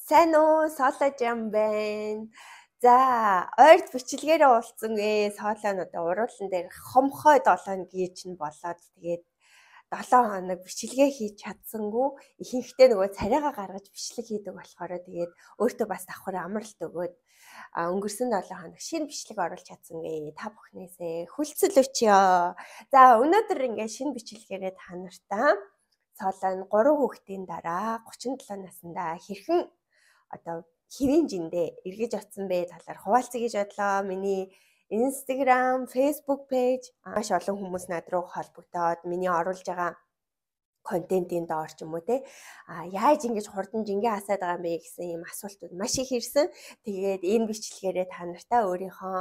Сайн уу? Соло жам байна. За, ойрд бичлэгээр уулзсан соолоо одоо уруулан дээр хомхой 7 гийн чинь болоод тэгээд 7 хоног бичлэгээ хийж чадсангүй ихэнхдээ нөгөө царайгаа гаргаж бичлэг хийдэг болохоор тэгээд өөртөө бас давхар амралт өгөөд өнгөрсөн 7 хоног шинэ бичлэг оруулж чадсангүй та бүхнээсээ хүлцэл өчьё. За, өнөөдөр ингээ шинэ бичлэгээрээ та нартай соолоо нь 3 хүүхдийн дараа 37 наснда хэрхэн одоо хэвийн жиндээ эргэж оцсон бэ талаар хуваалцъя гэж бодлоо. Миний Instagram, Facebook page маш олон хүмүүс над руу холбогдоод миний оруулж байгаа контентын доор ч юм уу те яаж ингэж хурдан жингээ асаад байгаа юм бэ гэсэн юм асуултууд маш их ирсэн. Тэгээд энэ бичлэгээрээ та нартай өөрийнхөө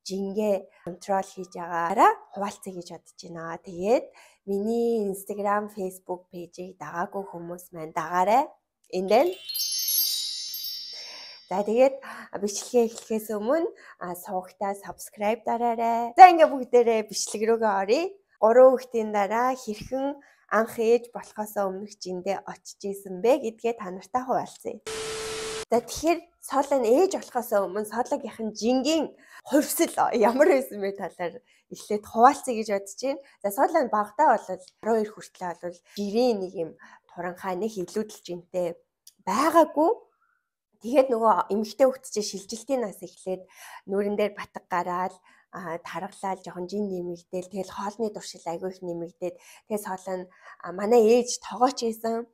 жингээ контрол хийж байгаараа хуваалцъя гэж бодож байна. Тэгээд миний Instagram, Facebook page-ийг дагаагүй хүмүүс маань дагаарай. Эндэн за тэгээд бичлэгээ эхлэхээс өмнө суугтаа subscribe дараарай. За ингээ бүгдээрээ бичлэг рүүгээ оръё. 3 хүүхдийн дараа хэрхэн анх ээж болохоосоо өмнөх жиндээ очиж исэн бэ гэдгээ та нартай хуваалцъя. За тэгэхээр соолоо нь ээж болохоосоо өмнө соологийнхэн жингийн хувьсэл ямар байсан бэ талаар эхлээд хуваалцъя гэж бодож байна. За соолоо нь багтаа бол 12 хүртэл бол жирийн нэг юм туранхай нэг илүүдэл жинтэй байгаагүй. Тэгээд нөгөө эмэгтэй хүүхэд чинь шилжилтийн нас эхлээд нүрэн дээр батг гараад таргалал жоохон жин нэмэгдээл тэгэл хоолны туршил айгүй их нэмэгдээд тэгээд соолоо нь манай ээж тоогооч ийсэн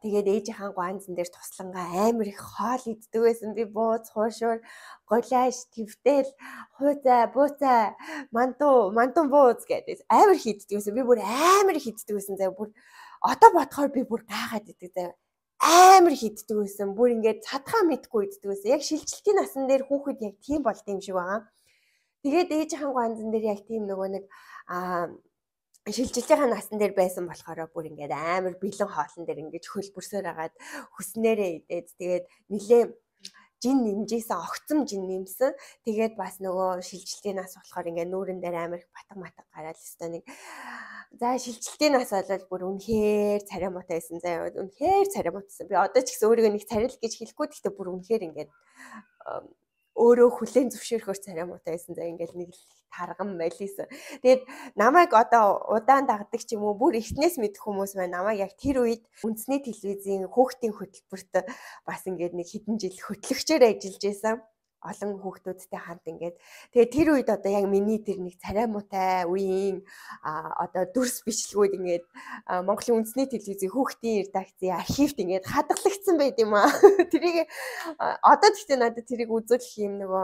тэгээд ээжийнхаа гуанзан дээр туслангаа амар их хоол иддэг байсан. Би бууз хуушуур гулааш твтэл хууцаа бууцаа мантун бууз гэдэг амар их иддэг байсан. Би бүр амар их иддэг байсан. За бүр одоо бодохоор би бүр гайхаад иддэг заа. Амар хиддэг байсан. Бүр ингээд цадхаа мэдгүй иддэг байсан. Яг шилжилтийн насан дээр хүүхэд яг тийм болд юм шиг байгаа. Тэгээд ээжийнхэн ганцан дээр яг тийм нөгөө нэг шилжилтийн насан дээр байсан болохоор бүр ингээд амар бэлэн хоолн дээр ингээд хөлбөрсөөр агаад хүснээрээ идээд тэгээд нилээ жин нэмжсэн огцом жин нэмсэн. Тэгээд бас нөгөө шилжилтийн нас болохоор ингээд нүүрэн дээр амар их батг гараад өстой нэг за шилжилтийн нас болол бүр үнэхээр царай муутай байсан заяа. Үнэхээр царай муутсан. Би одоо ч гэсэн өөрийгөө нэг царил гэж хэлэхгүй. Гэхдээ бүр үнэхээр ингээд өөрөө хүлээн зөвшөөрөхөөр царай муутай байсан заяа. Ингээд нэг тарган байлисэн. Тэгээд намайг одоо удаан дагдаг ч юм уу бүр эртнээс мэдэх хүмүүс байна. Намайг яг тэр үед үндэсний телевизийн хүүхдийн хөтөлбөрт бас ингээд нэг хэдэн жил хөтлөгчөөр ажиллаж байсан. Олон хүүхдүүдтэй хамт ингээд. Тэгээд тэр үед одоо яг миний тэр нэг царай муутай үеийн одоо дүрс бичлэгүүд ингээд Монголын үндэсний телевизийн хүүхдийн редакцийн архивт ингээд хадгалагдсан байд юм аа. Тэрийг одоо гэхдээ надад тэрийг үзүүлэх юм нөгөө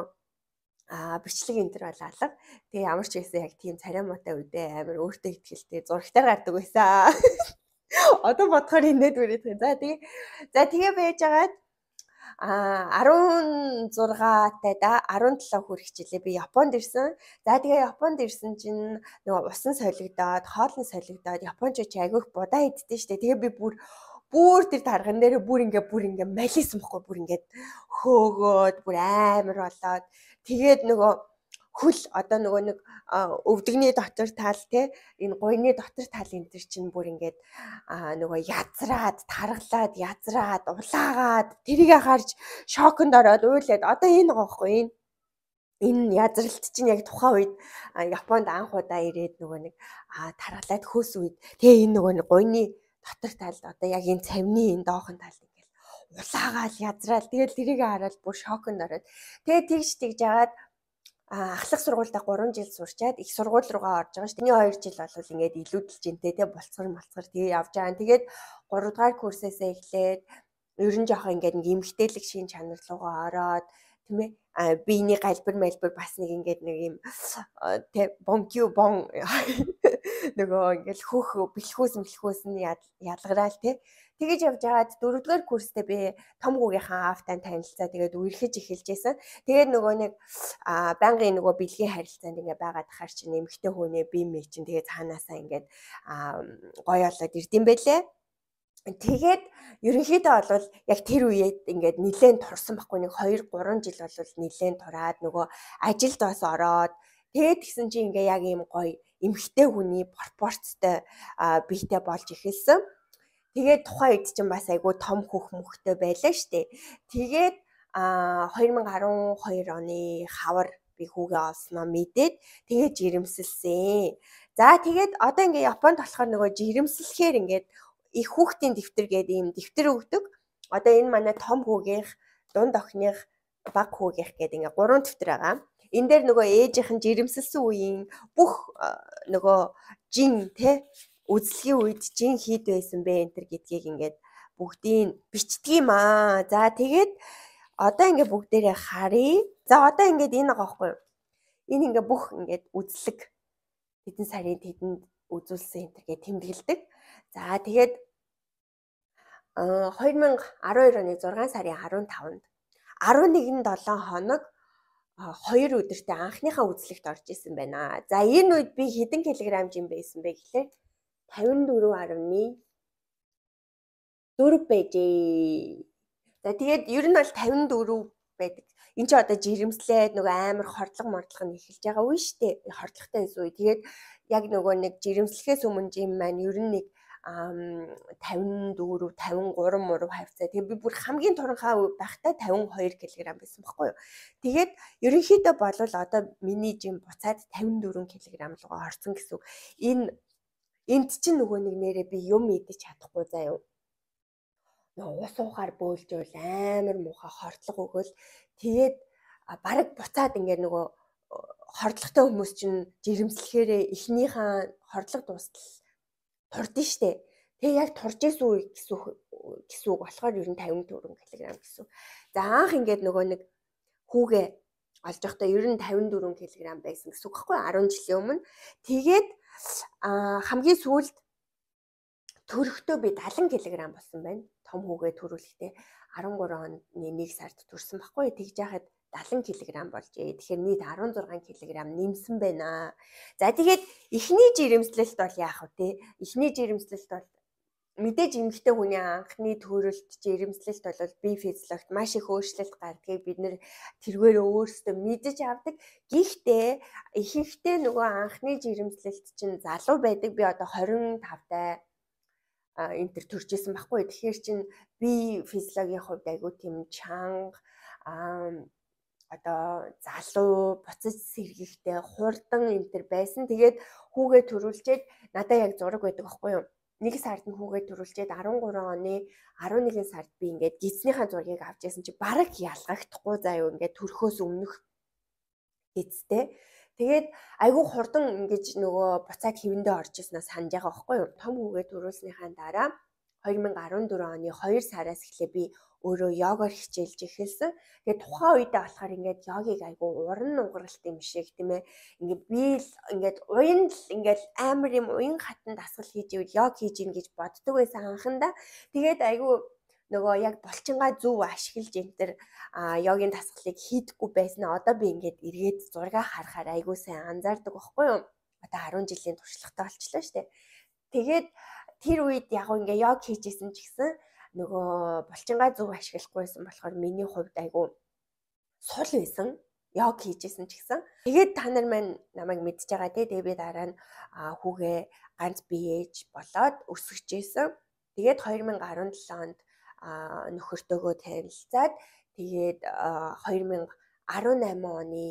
бичлэг энэ төр бол алга. Тэгээ ямар ч байсан яг тийм царай муутай үедээ амар өөртөө ихтэй зурагтаар гардаг байсан. Одоо бодохоор инээд үрээд. За тэгээ байж агаад 16-тай да 17 хүрэх жилээ би Японд ирсэн. За тэгээ Японд ирсэн чинь нөгөө усан солигдоод, хоолн солигдоод Японч айгүйх будаа иддээ штэ. Тэгээ би бүр тэр тарган дээр бүр ингээ малисан бохгүй бүр ингээд хөөгөөд бүр амар болоод тэгээд нөгөө хөл одоо нөгөө нэг өвдөгний дотор тал те энэ гойны дотор тал энэ төр чинь бүр ингээд нөгөө язраад таргалаад язраад улаагаад тэрийг харж шоконд ороод уйлаад одоо энэ гохгүй энэ язралт чинь яг тухайн үед Японд анх удаа ирээд нөгөө нэг таргалаад хөөс үед тэгээ энэ нөгөө нэг гойны дотор талд одоо яг энэ цавны энэ доохон талд ингээд улаагаал язраал тэгэл тэрийг хараад бүр шоконд ороод тэгээ тэгж жагаад ахлах сургуультай 3 жил сурчаад их сургууль руугаа орж байгаа шүү дээ. 2 жил бол ингээд илүүдэлж интэй те болцгор тэгээ явж байгаа. Тэгээд 3 дугаар курсээсээ эхлээд ер нь жоохон ингээд нэг эмгтээлэг шин чанар руугаа ороод тийм ээ биений галбир бас нэг ингээд нэг юм те бон нөгөө ингээд хөөх бэлхүүс нь ялгараал те тэгэж явж байгаад 4 дугаар курстээ би том гүүгийнхаа аавтай танилцаа тэгээд үерхэж эхэлжсэн. Тэгээд нөгөө нэг байнгын нөгөө бэлгийн харилцаанд ингээ байгаад тахаар чинь эмэгтэй хүнээ би мэй чинь тэгээд цаанаасаа ингээд гоё болоод ирдэм байлээ. Тэгээд ерөнхийдөө бол яг тэр үеэд ингээд нилээн турсан байхгүй нэг 2-3 жил бол нилээн тураад нөгөө ажилд бас ороод тэгээд гисэн чи ингээ яг ийм гоё эмэгтэй хүний пропорцтой биетэй болж эхэлсэн. Тэгээд тухайн үед чинь бас айгүй том хөх мөхтэй байлаа штэ. Тэгээд 2012 оны хавар би хүүгээ олсноо мэдээд тэгээд жирэмсэлсэн. За тэгээд одоо ингээ Японд болохоор нөгөө жирэмслэхээр ингээд их хүүхдийн дэвтэр гэдэг ийм дэвтэр өгдөг. Одоо энэ манай том хүүгийнх, дунд охиных, баг хүүгийнх гэдэг ингээ 3 дэвтэр байгаа. Энэ дээр нөгөө ээжийнх нь жирэмсэлсэн үеийн бүх нөгөө жин те үзлэгийн үед жин хийд байсан бэ энэ төр гэдгийг ингээд бүгдийг бичдэг юм аа. За тэгээд одоо ингээд бүгдээрээ харъя. За одоо ингээд энэ байгаа байхгүй юу? Энэ ингээд бүх ингээд үзлэг хэдэн сарын тэдэнд үзүүлсэн энэ төр гэж тэмдэглэдэг. За тэгээд 2012 оны 6 сарын 15-нд 11-7 хоног 2 өдөртөө анхныхаа үзлэгт орж исэн байна. За энэ үед би хэдэн килограмм жим байсан бэ гэхлээр 54.4 байжээ. За тэгээд ер нь бол 54 байдаг. Энд чи одоо жирэмслээд нөгөө амар хордлого нь эхэлж байгаа үе шүү дээ. Хордлоготой байсан үе. Тэгээд яг нөгөө нэг жирэмслэхээс өмнө жим маань ер нь нэг 54, 53 мурав хавцаа. Тэгээд би бүр хамгийн туранхаа байхдаа 52 кг байсан байхгүй юу. Тэгээд ерөнхийдөө болвол одоо миний жим буцаад 54 кг руу орсон гэсэн үг. Энд чинь нөгөө нэг нэрээ би юм идэж чадахгүй заяа. Ус уухаар бөөлжөөл амар муухай хордлого өгөөл. Тэгээд бараг буцаад ингээд нөгөө хордлоготой хүмүүс чинь жирэмслэхээрээ эхнийхээ хордлого дуустал турдсан штэ. Тэгээ яг турж исэн үе гэсэн үг болохоор ер нь 54 кг гэсэн. За анх ингээд нөгөө нэг хүүгээ олж явахдаа ер нь 54 кг байсан гэсэн үг байхгүй 10 жилийн өмнө. Тэгээд хамгийн сүүлд төрөхдөө би 70 кг болсон байна. Том хүүгээ төрүүлэхдээ 13 оны 1 сард төрсөн байхгүй. Тэгж яхад 70 кг болжээ. Тэгэхээр нийт 16 кг нэмсэн байна. За тэгээд эхний жирэмслэлт бол яах вэ те? Эхний жирэмслэлт бол мэдээж эмэгтэй хүний анхны төрөлт жирэмслэлт бол бие физиологт маш их өөрчлөлт гардгийг бид нэр тэргээр өөрсдөө мэдэж авдаг. Гэхдээ ихэнхдээ нөгөө анхны жирэмслэлт чинь залуу байдаг. Би одоо 25-тай энэ төр төрж исэн байхгүй. Тэгэхээр чинь бие физиологийн хувьд айгүй тийм чанга одоо залуу буцаж сэргийхтэй хурдан энэ төр байсан. Тэгээд хүүгээ төрүүлчихэд надад яг зураг байдаг байхгүй юу? 1 сард нь хүүгээ төрүүлчихэд 13 оны 11 сард би ингээд гидснийхаа зургийг авч яасан чи бараг ялгахдахгүй заяа ингээд төрхөөс өмнөх гидстэй. Тэгээд айгүй хурдан ингэж нөгөө буцаад хэвэндээ орж ирснаа санаж байгаа байхгүй юу? Том хүүгээ төрүүлснийхаа дараа 2014 оны 2 сараас эхлээ би өөрөө йогоор хичээлж эхэлсэн. Тэгээд тухайн үедээ болохоор ингээд йогийг айгүй уран нугаралт юм шиг тийм ээ. Ингээд би л ингээд уян л ингээд амар юм уян хатан дасгал хийж ивэл йог хийж ийн гэж боддог байсан анхандаа. Тэгээд айгүй нөгөө яг булчингаа зөв ашиглаж энэ төр йогийн дасгалыг хийдэггүй байснаа одоо би ингээд эргээд зураг харахаар айгүй сайн анзаардаг байхгүй юу? Одоо 10 жилийн туршлагатай болчихлоо шүү дээ. Тэгээд тэр үед яг ингээ йог хийжсэн ч гэсэн нөгөө булчингаа зөв ашиглахгүйсэн болохоор миний хувьд айгүй сул байсан. Йог хийжсэн ч гэсэн. Тэгээд та нар маань намайг мэдж байгаа тий. Тэгээ би дараа нь хүүгээ ганц биеэж болоод өсгөжсэн. Тэгээд 2017 онд нөхөртөөгөө танилцаад тэгээд 2018 оны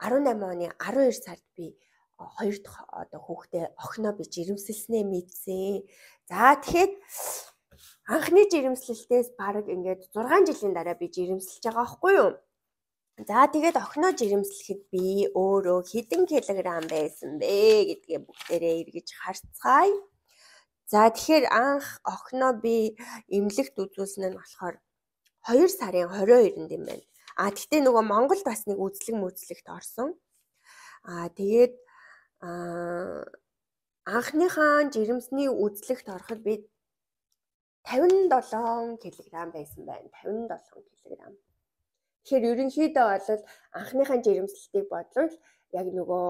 12 сард би хоёр дахь одоо хүүхдээ охиноо би жирэмсэлснээ мэдсэн. За тэгэхэд анхны жирэмслэлтээс баг ингээд 6 жилийн дараа би жирэмсэлж байгаа байхгүй юу? За тэгээд охиноо жирэмслэхэд би өөрөө хэдэн килограмм байсан бэ гэдгээ бүгдээрээ эргэж харцгаая. За тэгэхээр анх охиноо би эмнэлэгт үзүүлсэн нь болохоор 2 сарын 22-нд юм байна. Тэгтээ нөгөө Монголд бас нэг үзлэгт орсон. Тэгээд анхныхаа жирэмсний үзлэгт ороход би 57 кг байсан байна. 57 кг. Тэгэхээр ерөнхийдөө бол анхныхаа жирэмслэлтийг бодлол яг нөгөө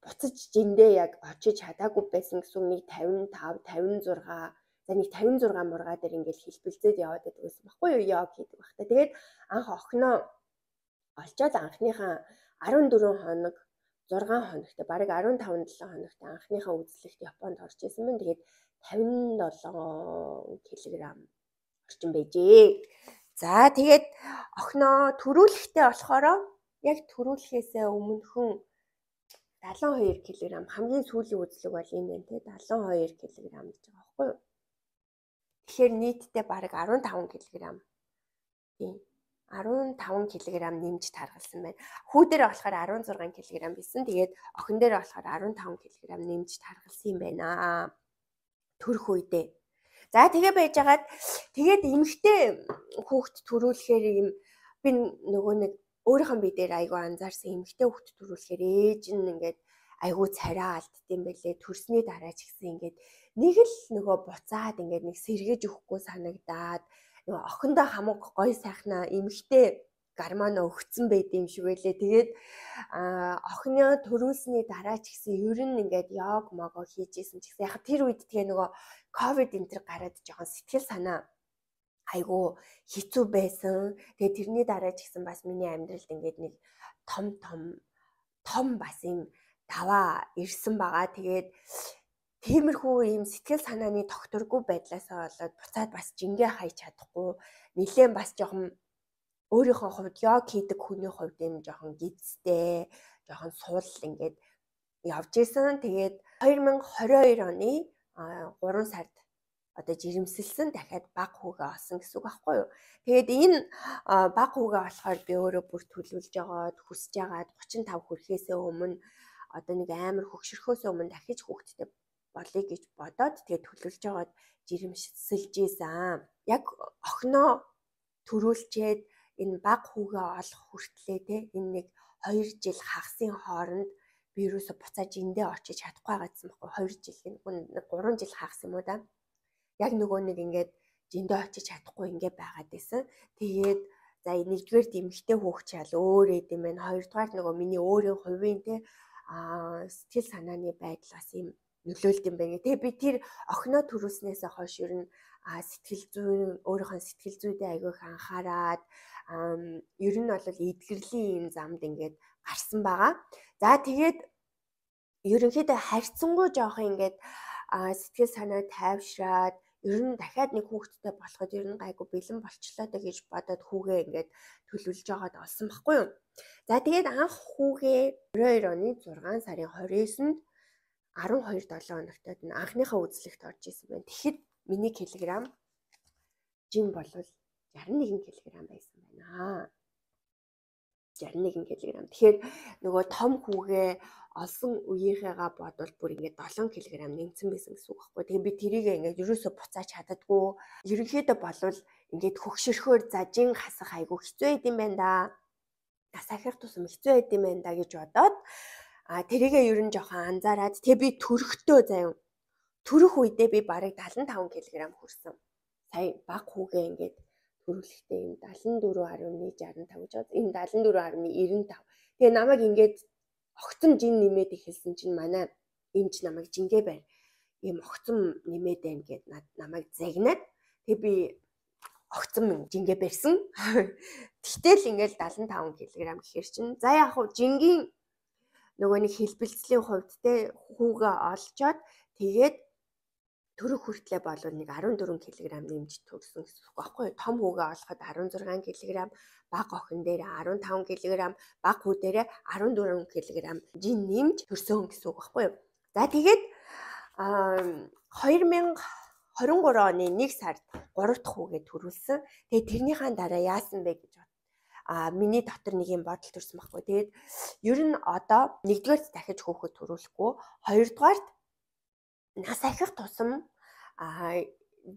буцаж жиндээ яг очиж чадаагүй байсан гэсэн нэг 55, 56, за нэг 56 мургаа дээр ингээл хэлбэлзээд яваад байдаг байсан баггүй юу йог хийдэг багтаа. Тэгээд анх охиноо олчоод анхныхаа 14 хоног 6 хоногт бараг 15-7 хоногт анхныхаа үзлэгт Японд орж исэн байна. Тэгээд 57 кг орчим байжээ. За тэгээд охиноо төрүүлэхтэй болохоор яг төрүүлэхээсээ өмнөхөн 72 кг хамгийн сүүлийн үзлэг бол энэ байна те 72 кг гэж байгаа байхгүй юу? Тэгэхээр нийтдээ бараг 15 кг. Тийм. 15 кг нэмж таргалсан байна. Хүү дээр болохоор 16 кг байсан. Тэгээд охин дээр болохоор 15 кг нэмж таргалсан юм байна. Төрөх үедээ. За тэгээ байжгаад тэгээд эмэгтэй хүүхэд төрүүлэхээр юм би нөгөө нэг өөрийнхөө бие дээр айгүй анзаарсан эмэгтэй хүүхэд төрүүлэхээр ээж нь ингээд айгүй царай алддсан байлээ. Төрсний дараа ч гэсэн ингээд нэг л нөгөө буцаад ингээд нэг сэргэж өгөхгүй санагдаад нөгөө охиндоо хамаг гоё сайхнаа эмэгтэй гормоно өгцөн байд юм шиг байлээ. Тэгээд охины төрүүлсний дараа ч гэсэн ер нь ингээд йог мого хийжсэн ч гэсэн яг тэр үед тэгээ нөгөө ковид энэ төр гараад жоохон сэтгэл санаа айгүй хэцүү байсан. Тэгээ тэрний дараа ч гэсэн бас миний амьдралд ингээд нэг том бас юм даваа ирсэн байгаа. Тэгээд тиймэрхүү ийм сэтгэл санааны тогтворгүй байдлаасаа болоод буцаад бас жингээ хайж чадахгүй нэлээд бас жоохон өөрийнхөө хувьд йог хийдэг хүний хувьд юм жоохон гидстэй жоохон суул ингээд явж исэн. Тэгээд 2022 оны 3 сард одоо жирэмсэлсэн дахиад баг хүүгээ олсон гэсэн үг байхгүй юу. Тэгээд энэ баг хүүгээ болохоор би өөрөө бүр төлөвлөж байгаад хүсэж байгаад 35 хүрэхээс өмнө одоо нэг амар хөгшөрөхөөс өмнө дахиж хүүхэдтэй болъё гэж бодоод тэгээд төлөвлөж байгаад жирэмсэлж ийсэн. Яг охиноо төрүүлчээд энэ баг хүүгээ олох хүртлээ те энэ нэг 2 жил хагасын хооронд би юусо буцааж эндээ очиж чадахгүй байгаадсан байхгүй 2 жил 3 жил хагас юм уу да. Яг нөгөө нэг ингээд жиндээ очиж чадахгүй ингээд байгаад байсан. Тэгээд за нэгдүгээр эмэгтэй хүүхд чаал өөр эд юм байна. Хоёрдугаар нөгөө миний өөрийн хувийн те сэтгэл санааны байдал бас юм нөлөөлт юм байна. Тэгээ би тэр охиноо төрүүлснээс хойш ер нь сэтгэл зүйн өөрийнхөө сэтгэл зүйдээ айгүй их анхаарад ер нь бол эдгэрлийн юм замд ингээд гарсан байгаа. За тэгээд ерөнхийдөө харьцангуй жоох ингээд сэтгэл санаа тайвшраад ер нь дахиад нэг хүүхэдтэй болоход ер нь гайгүй бэлэн болчлоо дэ гэж бодоод хүүгээ ингээд төлөвлөж байгаад олсон байхгүй юу. За тэгээд анх хүүгээ 22 оны 6 сарын 29-нд 12-7 хоногтод анхныхаа үзлэгт орж исэн байна. Тэгэхэд миний килограмм жин бол 61 кг байсан байна. 61 кг. Тэгэхээр нөгөө том хүүгээ олсон үеийнхээгаа бодвол бүр ингээд 7 кг нэмсэн байсан гэсэн үг байхгүй. Тэгээ би тэрийг ингээд ерөөсөө буцааж чаддаггүй. Ерөнхийдөө болвол ингээд хөгшөрхөөр за жин хасах айгүй хэцүү байд юм байна да. Нас ахих тусам хэцүү байд юм байна да гэж бодоод тэрийгээ ер нь жоохон анзаараад тэгээ би төрөхдөө заяа төрөх үедээ би барыг 75 кг хүрсэн. Сая баг хүүгээ ингээд төрүүлэхдээ энэ 74.65 гэж байна. Энэ 74.95. Тэгээ намайг ингээд огцом жин нэмээд ихэлсэн чинь манай эмч намайг жингээ байр. Ийм огцом нэмээд байна гэд намайг загнаад тэгээ би огцом жингээ барьсан. Тэгтэл ингээд 75 кг гэхэр чинь за яг хуу жингийн нөгөө нэг хэлбэлцлийн хувьд те хүүгээ олцоод тэгээд төрөх хүртлээ болвол нэг 14 кг нэмж төрсөн гэсэн үг байхгүй юу? Том хүүгээ олоход 16 кг, баг охин дээр 15 кг, баг хүү дээр 14 кг жин нэмж төрсөн гэсэн үг байхгүй юу? За тэгээд 2023 оны 1 сард 3 дахь хүүгээ төрүүлсэн. Тэгээд тэрнийхээ дараа яасан бэ гэж миний дотор нэг юм бодол төрсөн байхгүй. Тэгээд ер нь одоо нэгдүгээрт дахиж хүүхэд төрүүлэхгүй, хоёрдугаарт нас ахих тусам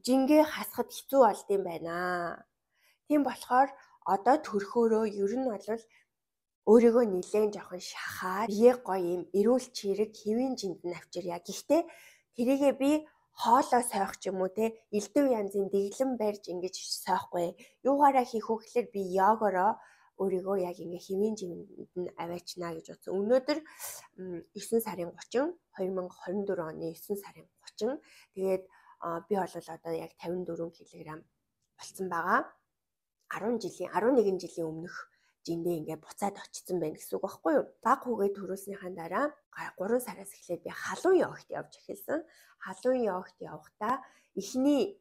жингээ хасахад хэцүү болд юм байна. Тийм болохоор одоо төрхөөрөө ер нь бол өөрийгөө нэлээд жоохон шахаад бие гоё юм эрүүл чирэг хэвийн жинд нь авчирья. Гэхдээ тэрийгээ би хоолоо сойх ч юм уу те элдв янзын дэглэм барьж ингэж сойхгүй. Юугаараа хийх вэ гэхээр би йогороо өөрийгөө яг ингээ хэвийн жинд нь аваачнаа гэж бодсон. Өнөөдөр 9 сарын 30 2024 оны 9 сарын 30 тэгээд би бол одоо яг 54 кг болсон байгаа. 11 жилийн өмнөх жиндээ ингээ буцаад очсон байна гэсэн үг байхгүй юу? Баг хүүгээ төрүүлснийхаа дараа 3 сараас эхлээд би халуун йогт явж эхэлсэн. Халуун йогт явахдаа эхний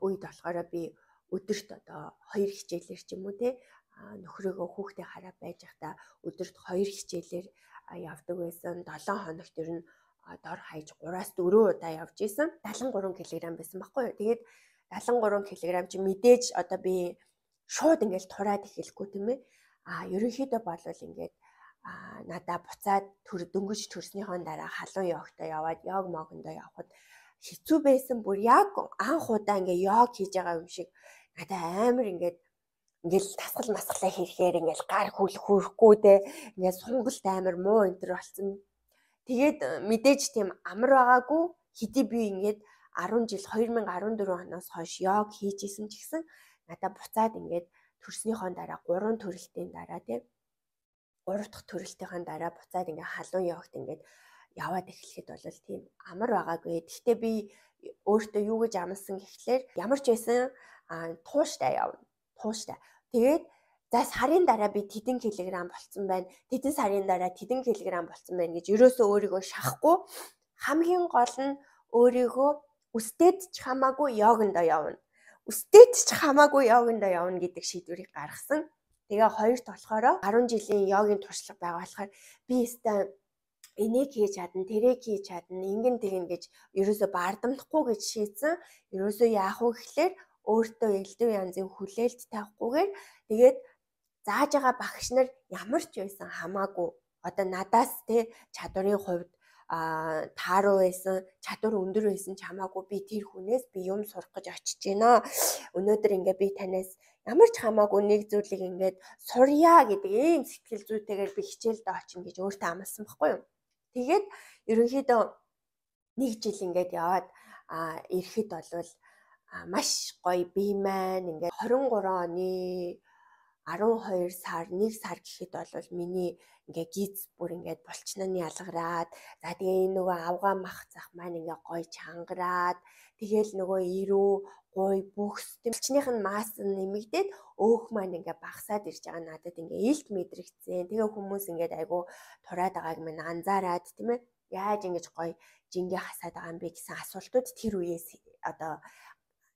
үед болохоор би өдөрт одоо 2 хичээлээр ч юм уу те нөхрөөгөө хүүхдээ хараа байж байхдаа өдөрт 2 хичээлээр явдаг байсан. 7 хоногт ер нь дор хаяж 3-аас 4 удаа явж исэн. 73 кг байсан байхгүй юу? Тэгээд 73 кг чи мэдээж одоо би шууд ингээл тураад эхэлэхгүй тийм ээ. Ерөнхийдөө болвол ингээд надаа буцаад дөнгөж төрснийхөө дараа халуун йогтой яваад йог могондоо явхад хэцүү байсан. Бүр яг анх удаа ингээ йог хийж байгаа юм шиг надаа амар ингээл тасгал масгалаа хийхээр ингээл гар хөрөхгүй те ингээд сунгалт амар муу энтер болсон. Тэгээд мэдээж тийм амар байгаагүй хэдий би ингээд 10 жил 2014 оноос хойш йог хийж исэн ч гэсэн надаа буцаад ингээд төрснийхөө дараа 3 төрөлтийн дараа тийм 3 дахь төрөлтийн дараа буцаад ингээд халуун йогт ингээд яваад эхлэхэд бол тийм амар байгаагүй. Гэхдээ би өөртөө юу гэж амласан гэхлээр ямар ч байсан тууштай явна. Тууштай. Тэгээд за сарын дараа би тэдэн килограмм болцсон байна. Тэдэн сарын дараа тэдэн килограмм болцсон байна гэж ерөөсөө өөрийгөө шахахгүй. Хамгийн гол нь өөрийгөө үстэд ч хамаагүй йогондоо явна. Үстэд ч хамаагүй йогондоо явна гэдэг шийдвэрийг гаргасан. Тэгээ хоёрт болохоор 10 жилийн йогийн туршлага байгаа болохоор би өстой энийг хийж чадна, тэрийг хийж чадна, ингэн тэгнэ гэж ерөөсөө бардамдахгүй гэж шийдсэн. Ерөөсөө яах вэ гэхлээр өөртөө элдв янзын хүлээлт тавихгүйгээр тэгээд зааж байгаа багш нар ямар ч байсан хамаагүй одоо надаас те чадварын хувьд тааруу байсан, чадвар өндөр байсан ч хамаагүй би тэр хүнээс би юм сурах гэж очиж байна. Өнөөдөр ингээ би танаас ямар ч хамаагүй нэг зүйлийг ингээд сурья гэдэг ийм сэтгэл зүйтэйгээр би хичээлдээ очино гэж өөртөө амласан байхгүй юу. Тэгээд ерөнхийдөө нэг жил ингээд яваад ирэхэд болвол маш гоё бие маань ингээд 23 оны 12 сар 1 сар гэхэд бол миний ингээ гиз бүр ингээд булчнаны ялгараад за тэгээ энэ нөгөө авгаа мах зах маань ингээ гоё чангараад тэгээл нөгөө ирүү гой бүхс тэмчнийх нь масс нэмэгдээд өөх маань ингээ багасаад ирж байгаа надад ингээ илт мэдрэгцэн. Тэгээ хүмүүс ингээд айгу тураад байгааг минь анзаараад тийм ээ яаж ингэж гоё жингээ хасаад байгаа юм бэ гэсэн асуултууд тэр үеэс одоо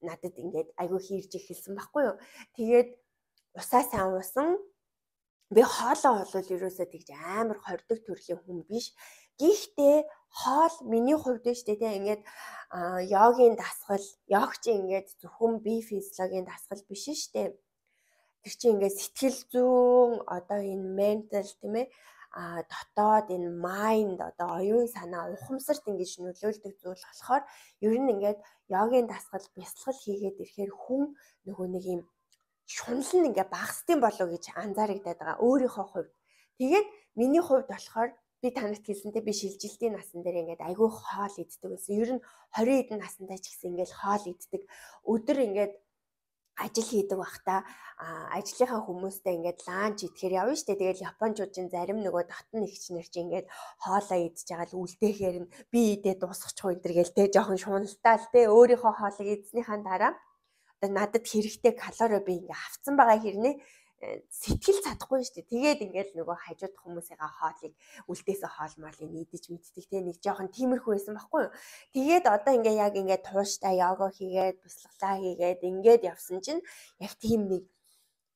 надад ингээд айгу хийрж эхэлсэн байхгүй юу. Тэгээд усаа сайн уусан. Би хоолоо болвол ерөөсөө тэгж амар хордог төрлийн хүн биш. Гэхдээ хоол миний хувьд нь шүү дээ ингээд йогийн дасгал, йог чи ингээд зөвхөн бие физиологийн дасгал биш шүү дээ. Тэр чи ингээд сэтгэл зүйн одоо энэ ментал тийм ээ дотоод энэ майнд одоо оюун санаа ухамсарт ингэж нөлөөлдөг зүйл болохоор ер нь ингээд йогийн дасгал бясалгал хийгээд ирэхээр хүн нөгөө нэг юм шунал нь ингээ багасдсан болов гэж анзаарэгдээд байгаа өөрийнхөө хувьд. Тэгээд миний хувьд болохоор би танарт хэлсэнтэй би шилжилтийн насан дээр ингээд айгүй хоол иддэг байсан. Ер нь 20 эдэн насандаа ч гэсэн ингээд хоол иддэг. Өдөр ингээд ажил хийдэг байхдаа ажлынхаа хүмүүстэй ингээд ланч идэхээр явна штэ. Тэгэл японочдын зарим нөгөө дотн нэгч нар чи ингээд хоолоо идж байгаа л үлдээхээр нь би идээ дуусгачих уу энэ төр гээл те жоохон шуналтай л те өөрийнхөө хоолыг идснийхаа дараа надад хэрэгтэй калори би ингээ авцсан байгаа хэрнээ сэтгэл чадахгүй шүү дээ. Тэгээд ингээл нөгөө хажууд хүмүүсийн хоолыг үлдээсэн хоол моолыг идэж мэддэг те нэг жоохон тиймэрхүү байсан байхгүй юу. Тэгээд одоо ингээ яг ингээ тууштай йога хийгээд бясалгалаа хийгээд ингээд явсан чинь яг тийм нэг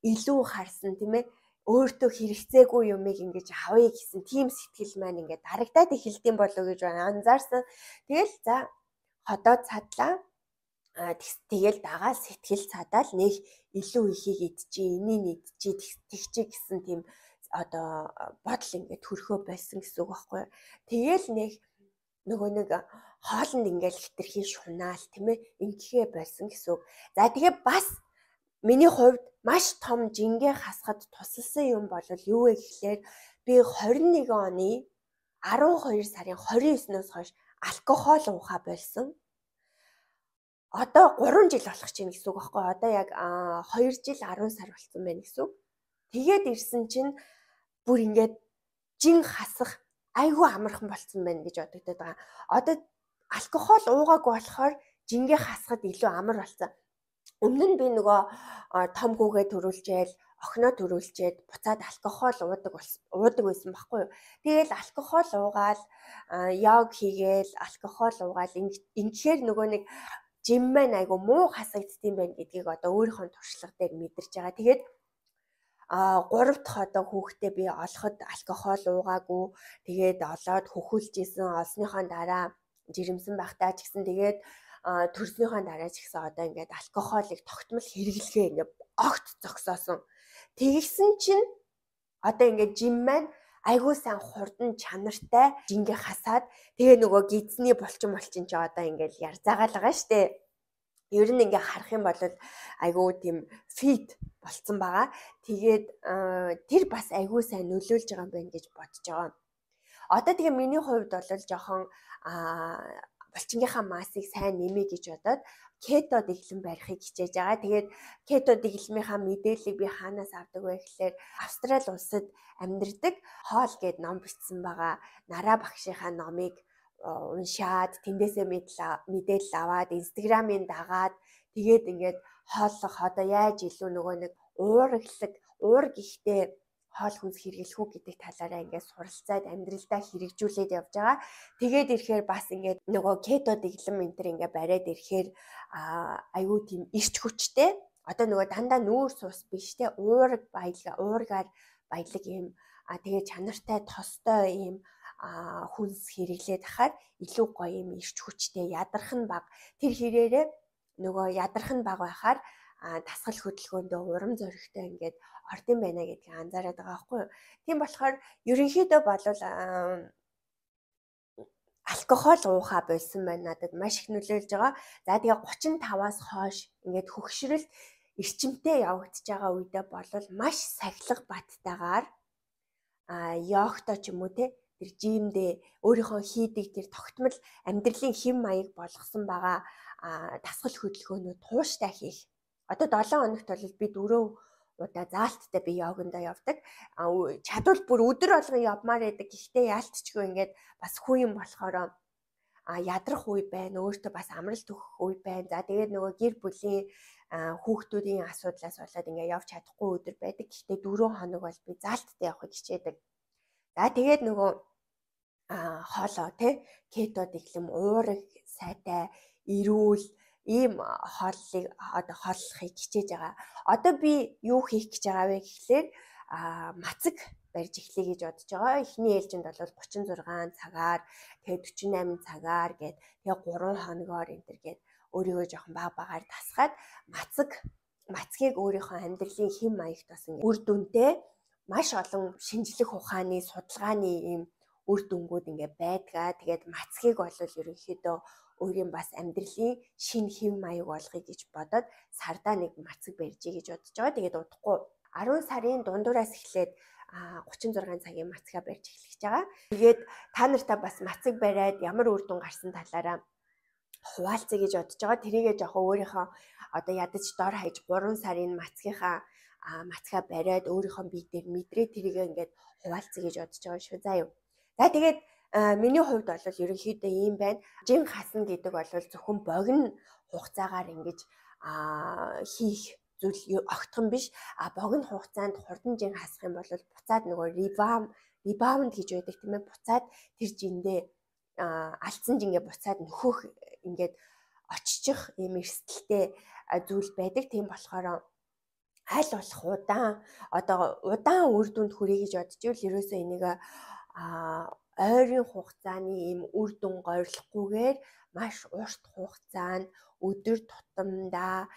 илүү харсан тийм ээ өөртөө хэрэгцээгүй юмыг ингэж авъя гэсэн тийм сэтгэл маань ингээ дарагдаад эхэлдэм болов гэж анзаарсан. Тэгэл за ходоод цадлаа. Тэгэл дагаал сэтгэл цадаал нэг илүү ихийг идчихээ, энийг идчихээ тэгчээ гэсэн тийм одоо бодол ингээд төрхөө байсан гэсэн үг байхгүй юу. Тэгэл нэг нөгөө нэг хоолнд ингээд хитрхи шунаал тийм ээ ингэхээ байсан гэсэн үг. За тэгээ бас миний хувьд маш том жингээ хасахад тусалсан юм бол юу вэ гэхлээр би 21 оны 12 сарын 29-ноос хойш алкогол уухаа болсон. Одоо 3 жил болох чинь гэсэн үг байхгүй. Одоо яг 2 жил 10 сар болсон байна гэсэн үг. Тэгээд ирсэн чинь бүр ингээд жин хасах айгүй амархан болсон байна гэж бодогдоод байгаа. Одоо алкогол уугаагүй болохоор жингээ хасахад илүү амар болсон. Өмнө нь би нөгөө том хүүгээ төрүүлжээл охиноо төрүүлчээд буцаад алкогол уудаг байсан байхгүй юу. Тэгэл алкогол уугаал йог хийгээл алкогол уугаал ингэхээр нөгөө нэг жим маань айгу муу хасагддсан байх гэдгийг одоо өөрийнхөө туршлага дээр мэдэрч байгаа. Тэгээд 3 дахь одоо хүүхдээ би олоход алкогол уугаагүй. Тэгээд олоод хөхүүлж исэн, олсныхоо дараа жирэмсэн байхдаа ч гэсэн тэгээд төрснийхөө дараа ч гэсэн одоо ингээд алкоголыг тогтмол хэрэглэгээ ингээд огт зогсоосон. Тэгсэн чинь одоо ингээд жим маань айгуу сайн хурдан чанартай жингээ хасаад тэгээ нөгөө гидсний булчин ч одоо ингээд ярзаагаал байгаа штэ. Ер нь ингээ харах юм бол айгуу тийм фит болцсон байгаа. Тэгээд тэр бас айгуу сайн нөлөөлж байгаа юм байна гэж бодож байгаа. Одоо тэгээ миний хувьд бол жоохон булчингийнхаа массыг сайн нэмье гэж бодоод кето дэглэм барихыг хичээж байгаа. Тэгээд кето дэглэмийнхаа мэдээллийг би хаанаас авдаг вэ гэхээр Австрали улсад амьдардаг хоол гээд ном бичсэн байгаа. Нараа багшийнхаа номыг уншаад тэндээсээ мэдээлэл аваад инстаграмын дагаад тэгээд ингээд хооллох одоо яаж илүү нөгөө нэг уур гихтээ хоол хүнс хэрэглэх үү гэдэг талаараа ингээд суралцаад амьдралдаа хэрэгжүүлээд явж байгаа. Тэгээд ирэхээр бас ингээд нөгөө кето дэглэм энтер ингээд бариад ирэхээр аюу тийм ирч хүчтэй. Одоо нөгөө дандаа нүүр сус биш те уургаар баялаг юм. Тэгээд чанартай тостой юм хүнс хэрэглээд ахаар илүү гоё юм ирч хүчтэй ядарх нь бага. Тэр хэрээрээ нөгөө ядарх нь бага байхаар дасгал хөдөлгөөндөө урам зоригтой ингээд ордын байна гэдгийг анзаараад байгаа байхгүй юу. Тийм болохоор ерөнхийдөө болвол алкогол уухаа болсон байна надад маш их нөлөөлж байгаа. За тэгээ 35-аас хойш ингээд хөгшрөл эрчимтэй явагдаж байгаа үедээ болвол маш сахилга баттайгаар йогтой ч юм уу те тэр жимдээ өөрийнхөө хийдэг тэр тогтмол амьдралын хэм маяг болгосон байгаа дасгал хөдөлгөөнөө тууштай хийх. Одоо 7 хоногт бол би 4 удаа заалттай би йогондоо явдаг. Чадвал бүр өдөр болгон явмаар байдаг. Гэхдээ яалтчгүй ингээд бас хүү юм болохоор ядрах үе байна. Өөртөө бас амралт өгөх үе байна. За тэгээд нөгөө гэр бүлийн хүүхдүүдийн асуудлаас болоод ингээд явж чадахгүй өдөр байдаг. Гэхдээ 4 хоног бол би заалттай явахыг хичээдэг. За тэгээд нөгөө хоолоо те кето дэглэм уурах сайтай эрүүл ийм хооллыг одоо хооллохыг хичээж байгаа. Одоо би юу хийх гэж байгаа вэ гэхлээр мацаг барьж эхлэе гэж бодож байгаа. Эхний ээлжинд бол 36 цагаар тэгээд 48 цагаар гээд тэгээд 3 хоногоор энтер гээд өөрийгөө жоохон багаар тасгаад мацгийг өөрийнхөө амьдралын хэм маягт бас үр дүнтэй маш олон шинжлэх ухааны судалгааны ийм үр дүнгууд ингээ байдгаа. Тэгээд мацгийг бол ерөнхийдөө өөрийн бас амьдралын шинэ хэв маяг болгоё гэж бодоод сардаа нэг мацаг барьжээ гэж бодож байгаа. Тэгээд удахгүй 10 сарын дундуураас эхлээд 36 цагийн мацгаа барьж эхлэж байгаа. Тэгээд та нартай бас мацаг бариад ямар үр дүн гарсан талаараа хуваалцъя гэж бодож байгаа. Тэрийгээ жоохон өөрийнхөө одоо ядаж дор хаяж 3 сарын мацгаа бариад өөрийнхөө бие дээр мэдрээ тэрийгээ ингээд хуваалцъя гэж бодож байгаа шүү. За юу. За тэгээд миний хувьд бол ерөнхийдөө ийм байна. Жин хасна гэдэг бол зөвхөн богино хугацаагаар ингэж хийх зүйл огтхон биш. Богино хугацаанд хурдан жин хасах юм бол буцаад нөгөө ребаунд гэж байдаг тийм ээ. Буцаад тэр жиндээ алдсан жингээ буцаад нөхөх ингээд оччих ийм эрсдэлтэй зүйл байдаг. Тийм болохоор аль болох удаан үр дүнд хүрэх гэж бодож ивэл ерөөсөө энийг ойрын хугацааны ийм үр дүн гойрлохгүйгээр маш урт хугацаанд өдөр тутамдаа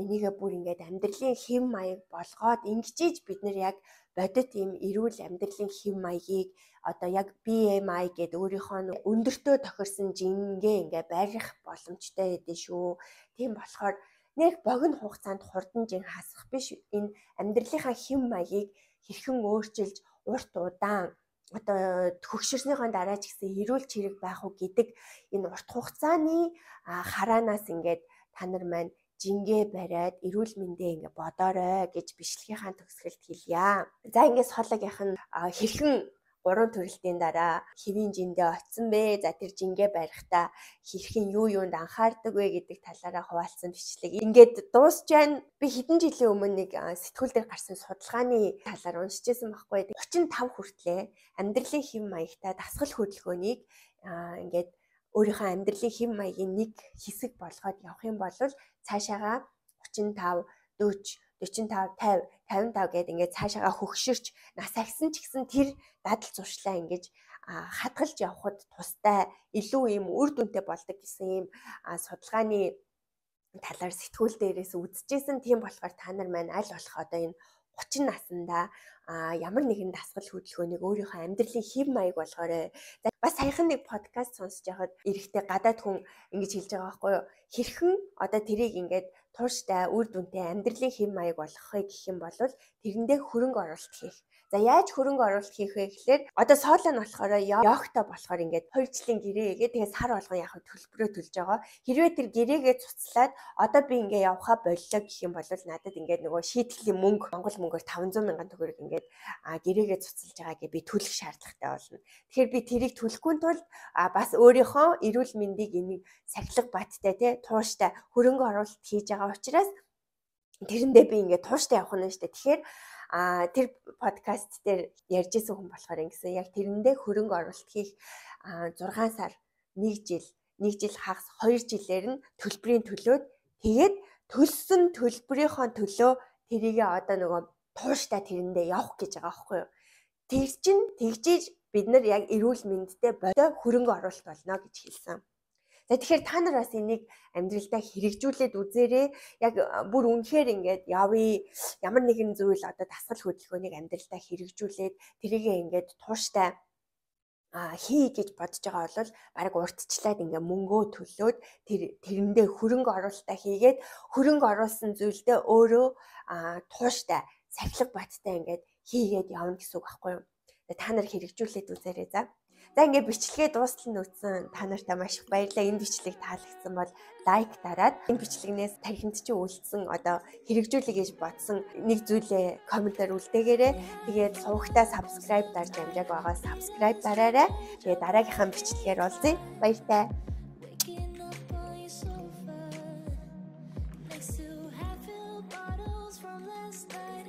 энийгээ бүр ингээд амьдралын хэм маяг болгоод ингэж бид нар яг бодит ийм эрүүл амьдралын хэм маягийг одоо яг BMI гэдэг өөрийнхөө өндөртөө тохирсон жингээ ингээд барих боломжтой байдэн шүү. Тийм болохоор нэг богино хугацаанд хурдан жин хасах биш. Энэ амьдралынхаа хэм маягийг хэрхэн өөрчилж урт удаан одоо хөгшөрснийхөө дараа ч гэсэн эрүүл чирэг байх уу гэдэг энэ урт хугацааны хараанаас ингээд та нар маань жингээ бариад эрүүл мэндээ ингээд бодоорой гэж бичлэгийнхаа төгсгөлд хэлье. За ингээд соологийнх нь хэрхэн 3 төрөлтийн дараа хэвийн жиндээ очсон бэ? За тэр жингээ барихтаа хэрхэн юу юунд анхаардаг вэ гэдэг талаараа хуваалцсан бичлэг. Ингээд дуусч байна. Би хэдэн жилийн өмнө нэг сэтгүүл дээр гарсан судалгааны талаар уншижсэн байхгүй. 35 хүртлээ амьдралын хэв маягтай дасгал хөдөлгөөнийг ингээд өөрийнхөө амьдралын хэв маягийн нэг хэсэг болгоод явах юм бол цаашаага 35, 40, 45, 50, 55 гэдэг ингээд цаашаага хөгшөрч нас агсан ч гэсэн тэр дадал зуршлаа ингэж хадгалж явхад тустай илүү ийм үр дүнтэй болдог гэсэн ийм судалгааны талаар сэтгүүл дээрээс үзчихсэн. Тийм болохоор та нар маань аль болох одоо энэ 30 наснда ямар нэгэн дасгал хөдөлгөөнийг өөрийнхөө амьдралын хэв маяг болгоорой. За бас саяхан нэг подкаст сонсож байхад эрэхтэй гадаад хүн ингэж хэлж байгаа байхгүй юу? Хэрхэн одоо тэрийг ингээд тууштай үр дүнтэй амьдралын хэв маяг болгохыг гэх юм бол тэрэндээ хөрөнгө оруулалт хийх. За яаж хөрөнгө оруулалт хийх вэ гэхээр одоо сооло нь болохоор йогтой болохоор ингээд 2 жилийн гэрээгээ тэгээ сар болгон яг төлбөрөө төлж байгаа. Хэрвээ тэр гэрээгээ цуцлаад одоо би ингээд явхаа боллоо гэх юм бол надад ингээд нөгөө шийтгэлийн мөнгө Монгол мөнгөөр 500 мянган төгрөг ингээд гэрээгээ цуцлж байгаагээ би төлөх шаардлагатай болно. Тэгэхээр би тэрийг төлөхгүй тул бас өөрийнхөө эрүүл мэндийг энийг сахилга баттай тий тууштай хөрөнгө оруулалт хийж байгаа учраас тэрэндээ би ингээд тууштай явах нь шүү дээ. Тэгэхээр тэр подкаст дээр ярьжсэн хүн болохоор ингэсэн яг тэрэндээ хөрөнгө оруулалт хийх 6 сар 1 жил хагас 2 жилээр нь төлбөрийн төлөөд тэгээд төлсөн төлбөрийнхөө төлөө тэрийгээ одоо нөгөө тууштай тэрэндээ явах гэж байгаа байхгүй юу. Тэр чинь тэгжиж бид нар яг эрүүл мэндтэй бодой хөрөнгө оруулалт болно гэж хэлсэн. За тэгэхээр та нар бас энийг амьдралдаа хэрэгжүүлээд үзээрэй. Яг бүр үнэхээр ингээд явъя. Ямар нэгэн зүйл одоо дасгал хөдөлгөөнийг амьдралдаа хэрэгжүүлээд тэрийгээ ингээд тууштай хий гэж бодож байгаа бол баг уртчлаад ингээ мөнгөө төлөөд тэрэндээ хөрөнгө оруулалтаа хийгээд хөрөнгө оруулсан зүйлдээ өөрөө тууштай сахилга баттай ингээд хийгээд явна гэсэн үг байхгүй юу. Та нар хэрэгжүүлээд үзээрэй за. За ингээд бичлэгээ дуустал нь үтсэн та нартай маш их баярлалаа. Энэ бичлэг таалагдсан бол лайк дараад энэ бичлэгнээс тархинд чи үлдсэн одоо хэрэгжүүлэх гэж бодсон нэг зүйлээ комментээр үлдээгээрэй. Тэгээд сувагтаа subscribe дарж амжааг байгаа subscribe дараарай. Тэгээд дараагийнхаа бичлэгээр уулзъя. Баяртай. Next to half-filled bottles from last night.